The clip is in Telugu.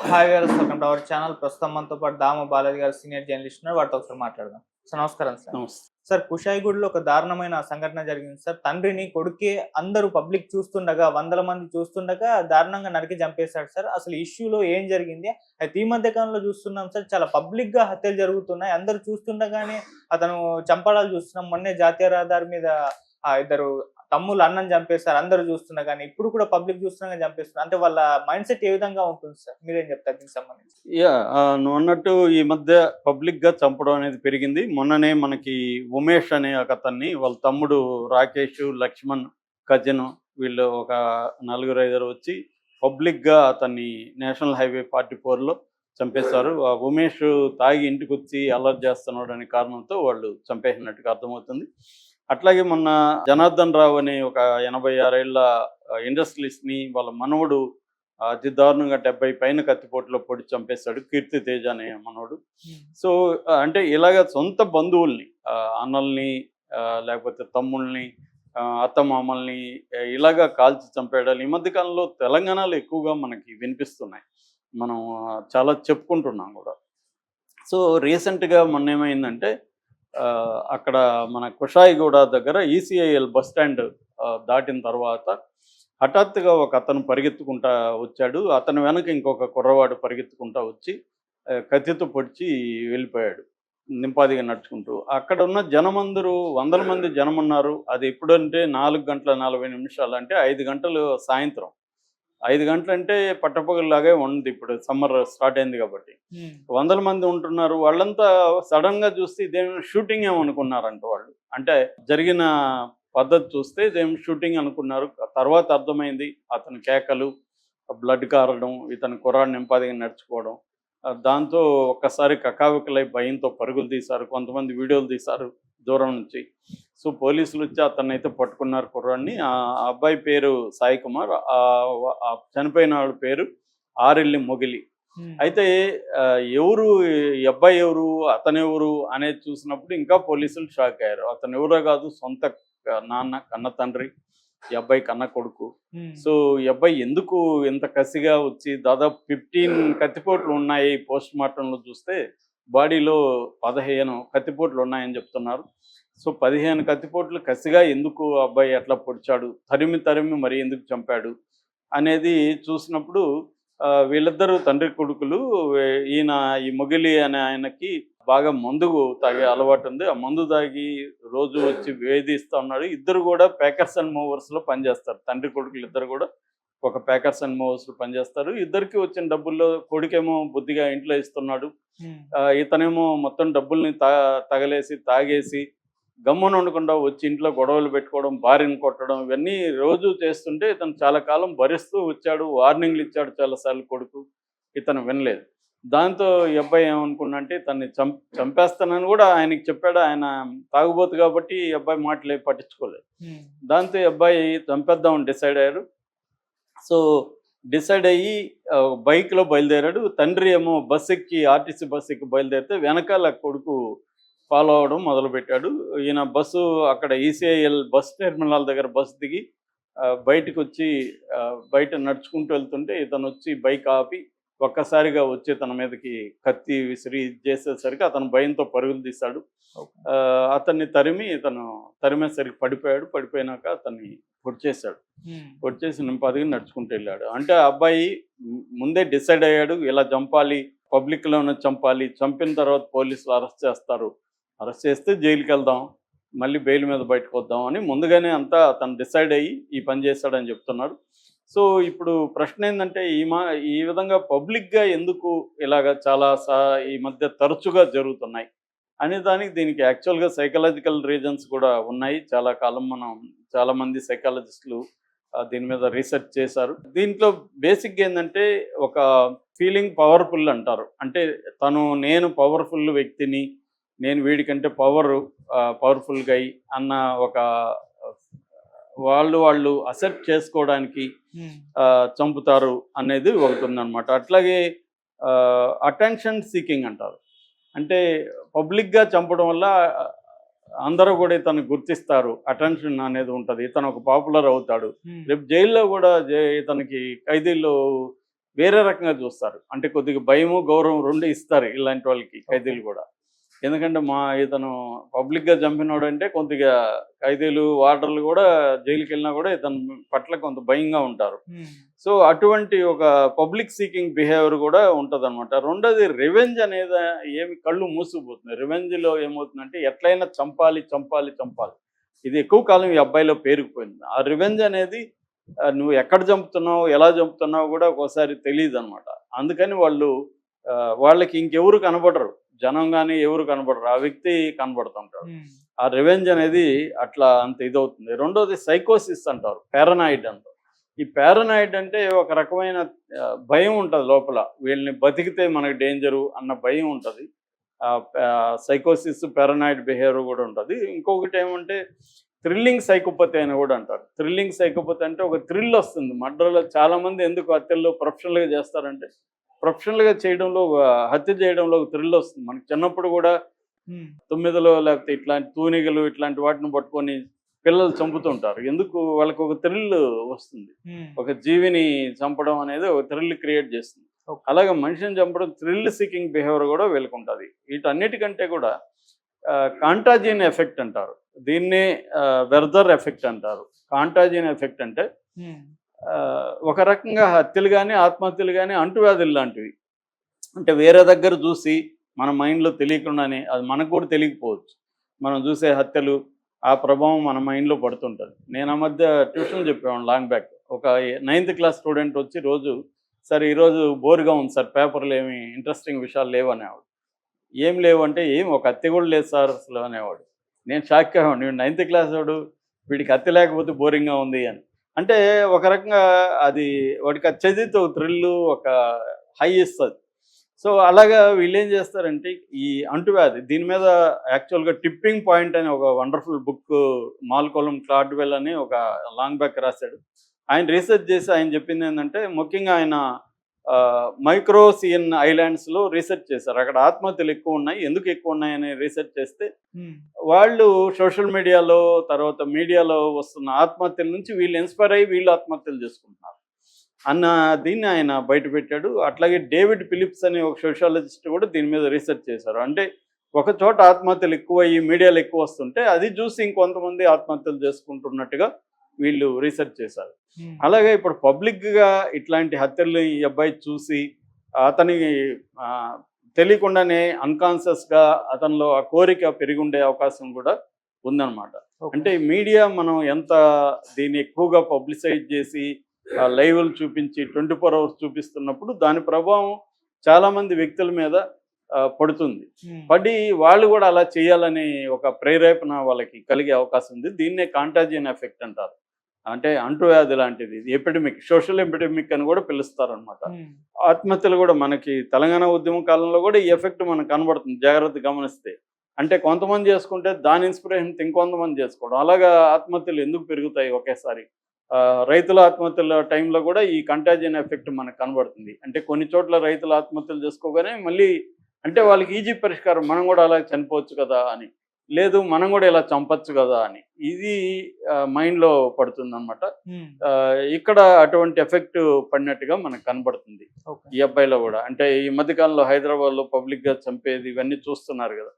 Hi viewers, welcome to our channel. ప్రస్తుతం మనతో పాటు దామ బాలాజీ గారు సీనియర్ జర్నలిస్ట్ ఉన్నారు. వారితో ఒకసారి మాట్లాడదాం. సార్ నమస్కారం సార్. నమస్తే. సార్ కుషాయిగూడలో ఒక దారుణమైన సంఘటన జరిగింది సార్. తండ్రిని కొడుకే అందరూ పబ్లిక్ చూస్తుండగా, వందల మంది చూస్తుండగా దారుణంగా నరికి చంపేశాడు సార్. అసలు ఇష్యూలో ఏం జరిగింది? అయితే ఈ మధ్య కాలంలో చూస్తున్నాం సార్, చాలా పబ్లిక్‌గా హత్యలు జరుగుతున్నాయి. అందరూ చూస్తుండగానే అతను చంపడాలు చూస్తున్నాం. మొన్నే జాతీయ రహదారి మీద ఇద్దరు తమ్ముళ్ళు అన్నని చంపేశారు. అందరూ చూస్తుండగానే. ఇప్పుడు కూడా పబ్లిక్ చూస్తుండగానే చంపేస్తున్నారు. అంటే వాళ్ళ మైండ్ సెట్ ఏ విధంగా ఉంటుంది సార్? మీరేం చెప్తారు దీనికి సంబంధించి? నువ్వన్నట్టు ఈ మధ్య పబ్లిక్‌గా చంపడం అనేది పెరిగింది. మొన్ననే మనకి ఉమేష్ అనే ఒకతన్ని వాళ్ళ తమ్ముడు రాకేష్, లక్ష్మణ్ కజిన్ వీళ్ళు ఒక నలుగురు, ఐదుగురు వచ్చి పబ్లిక్‌గా అతన్ని నేషనల్ హైవే 44లో చంపేశారు. ఆ ఉమేష్ తాగి ఇంటికొచ్చి అల్లరి చేస్తున్నాడు అనే కారణంతో వాళ్ళు చంపేసినట్టుగా అర్థమవుతుంది. అట్లాగే మొన్న జనార్దన్ రావు అనే ఒక 86 ఏళ్ల ఇండస్ట్రియలిస్ట్‌ని వాళ్ళ మనవడు అతి దారుణంగా 70 పైన కత్తిపోటులో పొడిచి చంపేశాడు. కీర్తి తేజ అనే మనవడు. హ్మ్. సో, అంటే ఇలాగ సొంత బంధువుల్ని అన్నల్ని లేకపోతే తమ్ముళ్ళని అత్తమామల్ని ఇలాగా కాల్చి చంపేయడాలు ఈ మధ్య కాలంలో తెలంగాణలో ఎక్కువగా మనకి వినిపిస్తున్నాయి. మనం చాలా చెప్పుకుంటున్నాం గూడా. సో, రీసెంట్‌గా మొన్నేమైందంటే అక్కడ మన కుషాయిగూడ దగ్గర ఈసీఐఎల్ బస్ స్టాండ్ దాటిన తర్వాత హఠాత్తుగా ఒక అతను పరిగెత్తుకుంటా వచ్చాడు. అతని వెనక ఇంకొక కుర్రవాడు పరిగెత్తుకుంటా వచ్చి కత్తితో పొడిచి వెళ్ళిపోయాడు. నింపాదిగా నడుచుకుంటూ. అక్కడున్న జనమందరూ వందల మంది జనమున్నారు. అది ఎప్పుడంటే 4 గంటల 40 నిమిషాలు అంటే 5 గంటలు సాయంత్రం. 5 గంటలంటే పట్టపగలులాగే ఉంది ఇప్పుడు సమ్మర్ స్టార్ట్ అయింది కాబట్టి. హ్మ్. వందల మంది ఉంటున్నారు. వాళ్ళంతా సడెన్‌గా చూస్తే ఇదేమైనా షూటింగ్ ఏమో అనుకున్నారంట వాళ్ళు. అంటే జరిగిన పద్ధతి చూస్తే ఇదేం షూటింగ్ అనుకున్నారు. తర్వాత అర్థమైంది అతని కేకలు, బ్లడ్ కారడం, ఇతని కుర్రాడు నింపాదిగా నడుచుకోవడం. దాంతో ఒక్కసారి కకావికలై భయంతో పరుగులు తీశారు. కొంతమంది వీడియోలు తీశారు దూరం నుంచి. సో, పోలీసులొచ్చి అతన్నైతే పట్టుకున్నారు కుర్రాడిని. ఆ అబ్బాయి పేరు సాయి కుమార్. చనిపోయిన వాడి పేరు ఆరెల్లి మొగిలి. హ్మ్. అయితే ఎవరు ఈ అబ్బాయి ఎవరు? అతనెవరు? అనేది చూసినప్పుడు ఇంకా పోలీసులు షాక్ అయ్యారు. అతనెవరో కాదు సొంత నాన్న, కన్న తండ్రి. ఈ అబ్బాయి కన్న కొడుకు. హ్మ్. సో, ఈ అబ్బాయి ఎందుకు ఇంత కసిగా వచ్చి దాదాపు 15 కత్తిపోట్లు ఉన్నాయి పోస్ట్‌మార్టంలో చూస్తే. బాడీలో 15 కత్తిపోట్లు ఉన్నాయని చెప్తున్నారు. సో, 15 కత్తిపోట్లు కసిగా ఎందుకు ఆ అబ్బాయి అట్లా పొడిచాడు? తరిమి తరిమి మరి ఎందుకు చంపాడు? అనేది చూసినప్పుడు వీళ్ళిద్దరూ తండ్రి కొడుకులు. ఈయన ఈ మొగిలి అనే ఆయనకి బాగా మందు తాగే అలవాటుంది. ఆ మందు తాగి రోజు వచ్చి వేధిస్తా ఉన్నాడు. ఇద్దరు కూడా పేకర్స్ అండ్ మూవర్స్‌లో పనిచేస్తారు. తండ్రి కొడుకులు ఇద్దరు కూడా ఒక పేకర్స్ అండ్ మూవర్స్‌లో పనిచేస్తారు. ఇద్దరికీ వచ్చిన డబ్బుల్లో కొడుకేమో బుద్ధిగా ఇంట్లో ఇస్తున్నాడు. హ్మ్. ఇతనేమో మొత్తం డబ్బుల్ని తగలేసి, తాగేసి గమ్మున ఉండకుండా వచ్చి ఇంట్లో గొడవలు పెట్టుకోవడం, భార్యను కొట్టడం ఇవన్నీ రోజు చేస్తుంటే ఇతను చాలా కాలం భరిస్తూ వచ్చాడు. వార్నింగ్‌లు ఇచ్చాడు చాలా సార్లు కొడుకు. ఇతను వినలేదు. దాంతో ఈ అబ్బాయి ఏమనుకున్నాడంటే తనని చంపేస్తానని కూడా ఆయనకి చెప్పాడు. ఆయన తాగుబోతు కాబట్టి ఈ అబ్బాయి మాటలేవి పట్టించుకోలేదు. హ్మ్. దాంతో ఈ అబ్బాయి చంపేద్దామని డిసైడ్ అయ్యారు. సో, డిసైడ్ అయ్యి బైక్‌లో బయలుదేరాడు. తండ్రి ఏమో బస్ ఎక్కి ఆర్టీసీ బస్ ఎక్కి బయలుదేరితే వెనకాల కొడుకు ఫాలో అవ్వడం మొదలుపెట్టాడు. ఈయన బస్సు అక్కడ ఈసీఐఎల్ బస్ టెర్మినల్ దగ్గర బస్ దిగి బయటకొచ్చి బయట నడుచుకుంటూ వెళ్తుంటే ఇతనొచ్చి బైక్ ఆపి ఒక్కసారిగా వచ్చి తన మీదకి కత్తి విసిరి ఇది చేసేసరికి అతను భయంతో పరుగులు తీశాడు. ఓకే. అతన్ని ఇతను తరిమేసరికి పడిపోయాడు. పడిపోయినాక అతన్ని పొడిచేశాడు. హ్మ్. పొడిచేసి నింపాదిగా నడుచుకుంటూ వెళ్ళాడు. అంటే ఆ అబ్బాయి ముందే డిసైడ్ అయ్యాడు ఇలా చంపాలి, పబ్లిక్‌లోనే చంపాలి. చంపిన తర్వాత పోలీసులు అరెస్ట్ చేస్తారు. అరెస్ట్ చేస్తే జైలుకెళ్దాం. మళ్ళీ బెయిల్ మీద బయటకొద్దాం అని ముందుగానే అంతా అతను డిసైడ్ అయ్యి ఈ పని చేశాడని చెప్తున్నారు. సో, ఇప్పుడు ప్రశ్నేందంటే ఈ విధంగా పబ్లిక్‌గా ఎందుకు ఇలాగ చాలా ఈ మధ్య తరచుగా జరుగుతున్నాయి? అనే దానికి దీనికి యాక్చువల్‌గా సైకలాజికల్ రీజన్స్ కూడా ఉన్నాయి. చాలా కాలం చాలామంది సైకాలజిస్టులు దీని మీద రీసెర్చ్ చేశారు. దీంట్లో బేసిక్‌గా ఏందంటే ఒక ఫీలింగ్ పవర్‌ఫుల్ అంటారు. అంటే నేను పవర్‌ఫుల్ వ్యక్తిని. నేను వీడికంటే పవర్‌ఫుల్ గై అన్న ఒక వాళ్ళు అసెప్ట్ చేసుకోవడానికి హ్మ్. చంపుతారు అనేది ఒకటుందనమాట. అట్లాగే అటెన్షన్ సీకింగ్ అంటారు. అంటే పబ్లిక్‌గా చంపడం వల్ల అందరూ కూడా ఇతన్ని గుర్తిస్తారు. అటెన్షన్ అనేది ఉంటది. ఇతను ఒక పాపులర్ అవుతాడు. హ్మ్. రేపు జైల్‌లో కూడా ఇతనికి ఖైదీలు వేరే రకంగా చూస్తారు. అంటే కొద్దిగా భయము, గౌరవం 2 ఇస్తారు ఇలాంటి వాళ్ళకి ఖైదీలు కూడా. ఎందుకంటే ఇతను పబ్లిక్‌గా చంపినోడంటే కొద్దిగా ఖైదీలు, వార్డర్‌లు కూడా జైలుకెళ్ళినా కూడా ఇతని పట్ల కొంత భయంగా ఉంటారు. సో, అటువంటి ఒక పబ్లిక్ సీకింగ్ బిహేవియర్ కూడా ఉంటదనమాట. రెండోది రివెంజ్ అనేది ఏమి కళ్ళు మూసుకుపోతుంది. రివెంజ్‌లో ఏమవుతుందంటే ఎట్లైనా చంపాలి, చంపాలి, చంపాలి. ఇది ఎక్కువ కాలం ఈ అబ్బాయిలో పేరుకుపోయింది. ఆ రివెంజ్ అనేది నువ్వు ఎక్కడ చంపుతున్నావు, ఎలా చంపుతున్నావు కూడా ఒక్కోసారి తెలీదనమాట. అందుకని వాళ్ళకి ఇంకెవరు కనపడరు. జనం గాని ఎవరు కనపడరు. ఆ వ్యక్తి కనపడుతుంటాడు. ఆ రివెంజ్ అనేది అట్లా అంత ఇదవుతుంది. రెండోది సైకోసిస్ అంటారు. పారనాయిడ్ అంటారు. ఈ పారనాయిడ్ అంటే ఒక రకమైన భయం ఉంటది లోపల. వీళ్ళని బతికితే మనకు డేంజరు అన్న భయం ఉంటది. సైకోసిస్, పారనాయిడ్ బిహేవియర్ కూడా ఉంటది. ఇంకొకటి ఏమంటే థ్రిల్లింగ్ సైకోపతి అని కూడా అంటారు. థ్రిల్లింగ్ సైకోపతి అంటే ఒక థ్రిల్ వస్తుంది. మర్డర్‌లో చాలామంది ఎందుకు హత్యల్లో ప్రొఫెషనల్‌గా చేస్తారంటే ప్రొఫెషనల్‌గా చేయడంలో హత్య చేయడంలో ఒక థ్రిల్ వస్తుంది. మనకి చిన్నప్పుడు కూడా తొమ్మిదిలో లేకపోతే ఇట్లాంటి తూనిగలు ఇట్లాంటి వాటిని పట్టుకొని పిల్లలు చంపుతుంటారు. ఎందుకు వాళ్ళకి ఒక థ్రిల్ వస్తుంది. ఒక జీవిని చంపడం అనేది ఒక థ్రిల్ క్రియేట్ చేస్తుంది. అలాగే మనిషిని చంపడం థ్రిల్ సీకింగ్ బిహేవియర్ కూడా వీళ్ళకుంటది. వీటన్నిటికంటే కూడా కాంటాజియన్ ఎఫెక్ట్ అంటారు. దీన్నే వెర్దర్ ఎఫెక్ట్ అంటారు. కాంటాజియన్ ఎఫెక్ట్ అంటే ఒక రకంగా హత్యలు కానీ, ఆత్మహత్యలు కానీ అంటువ్యాధులు లాంటివి. అంటే వేరే దగ్గర చూసి మన మైండ్‌లో తెలియకుండానే అది మనకు కూడా తెలియకపోవచ్చు. మనం చూసే హత్యలు ఆ ప్రభావం మన మైండ్‌లో పడుతుంటది. నేను ఆ మధ్య ట్యూషన్ చెప్పేవాడిని లాంగ్ బ్యాక్. ఒక 9th క్లాస్ స్టూడెంట్ వచ్చి రోజు "సార్ ఈరోజు బోర్‌గా ఉంది సార్. పేపర్‌లో ఏమి ఇంట్రెస్టింగ్ విషయాలు లేవు" అనేవాడు. "ఏం లేవు" అంటే "ఏం ఒక హత్య కూడా లేదు సార్ అసలు" అనేవాడు. నేను షాక్ అయ్యేవాడిని. వీడు 9th క్లాస్ వాడు, వీడికి హత్య లేకపోతే బోరింగ్‌గా ఉంది అని. అంటే ఒక రకంగా అది వాడికి అది చదివితే ఒక థ్రిల్లు, ఒక హై ఇస్తది. సో, అలాగా వీళ్ళేం చేస్తారంటే ఈ అంటువ్యాధి దీని మీద యాక్చువల్‌గా 'టిప్పింగ్ పాయింట్' అని ఒక వండర్‌ఫుల్ బుక్ మాల్కోలం క్లాడ్వెల్ అని ఒక లాంగ్ బ్యాక్ రాశాడు. ఆయన రీసెర్చ్ చేసి ఆయన చెప్పిందేంటంటే ముఖ్యంగా ఆయన మైక్రోసియన్ ఐలాండ్స్‌లో రీసెర్చ్ చేశారు. అక్కడ ఆత్మహత్యలు ఎక్కువున్నాయి. ఎందుకు ఎక్కువున్నాయని రీసెర్చ్ చేస్తే వాళ్ళు సోషల్ మీడియాలో, తర్వాత మీడియాలో వస్తున్న ఆత్మహత్యల నుంచి వీళ్ళు ఇన్‌స్పైర్ అయ్యి వీళ్ళు ఆత్మహత్యలు చేసుకుంటున్నారు అన్న దీన్ని ఆయన బయటపెట్టాడు. అట్లాగే డేవిడ్ ఫిలిప్స్ అనే ఒక సోషాలజిస్ట్ కూడా దీని మీద రీసెర్చ్ చేశారు. అంటే ఒక చోట ఆత్మహత్యలు ఎక్కువయ్యి మీడియాలో ఎక్కువ వస్తుంటే అది చూసి ఇంకొంతమంది ఆత్మహత్యలు చేసుకుంటున్నట్టుగా వీళ్ళు రీసెర్చ్ చేశారు. అలాగే ఇప్పుడు పబ్లిక్‌గా ఇట్లాంటి హత్యలు ఈ అబ్బాయి చూసి అతనికి తెలియకుండానే అన్‌కాన్షియస్‌గా అతనిలో ఆ కోరిక పెరిగుండే అవకాశం కూడా ఉందన్నమాట. అంటే మీడియా మనం ఎంత దీన్ని ఎక్కువగా పబ్లిసైజ్ చేసి లైవ్‌లు చూపించి 24 అవర్స్ చూపిస్తున్నప్పుడు దాని ప్రభావం చాలామంది వ్యక్తుల మీద పడుతుంది. పడి వాళ్ళు కూడా అలా చేయాలని ఒక ప్రేరేపణ వాళ్ళకి కలిగే అవకాశం ఉంది. దీన్నే కాంటాజియన్ ఎఫెక్ట్ అంటారు. అంటే అంటువ్యాధి లాంటిది. ఎపిడమిక్, సోషల్ ఎపిడమిక్ అని కూడా పిలుస్తారనమాట. ఆత్మహత్యలు కూడా మనకి తెలంగాణ ఉద్యమం కాలంలో కూడా ఈ ఎఫెక్ట్ మనకు కనబడుతుంది జాగ్రత్తగా గమనిస్తే. అంటే కొంతమంది చేసుకుంటే దాని ఇన్స్పిరేషన్‌తో ఇంకొంతమంది చేసుకోవడం. అలాగా ఆత్మహత్యలు ఎందుకు పెరుగుతాయి ఒకేసారి? రైతుల ఆత్మహత్యల టైంలో కూడా ఈ కంటాజియన్ ఎఫెక్ట్ మనకు కనబడుతుంది. అంటే కొన్ని చోట్ల రైతులు ఆత్మహత్యలు చేసుకోగానే మళ్ళీ అంటే వాళ్ళకి ఈజీ పరిష్కారం మనం కూడా అలా చనిపోవచ్చు కదా అని. లేదు మనం కూడా ఇలా చంపొచ్చు కదా అని. ఇది మైండ్‌లో పడుతుందనమాట. ఇక్కడ అటువంటి ఎఫెక్ట్ పడినట్టుగా మనకు కనబడుతుంది. ఈ అబ్బాయిలో కూడా. అంటే ఈ మధ్య కాలంలో హైదరాబాద్‌లో పబ్లిక్‌గా చంపేది ఇవన్నీ చూస్తున్నారు కదా!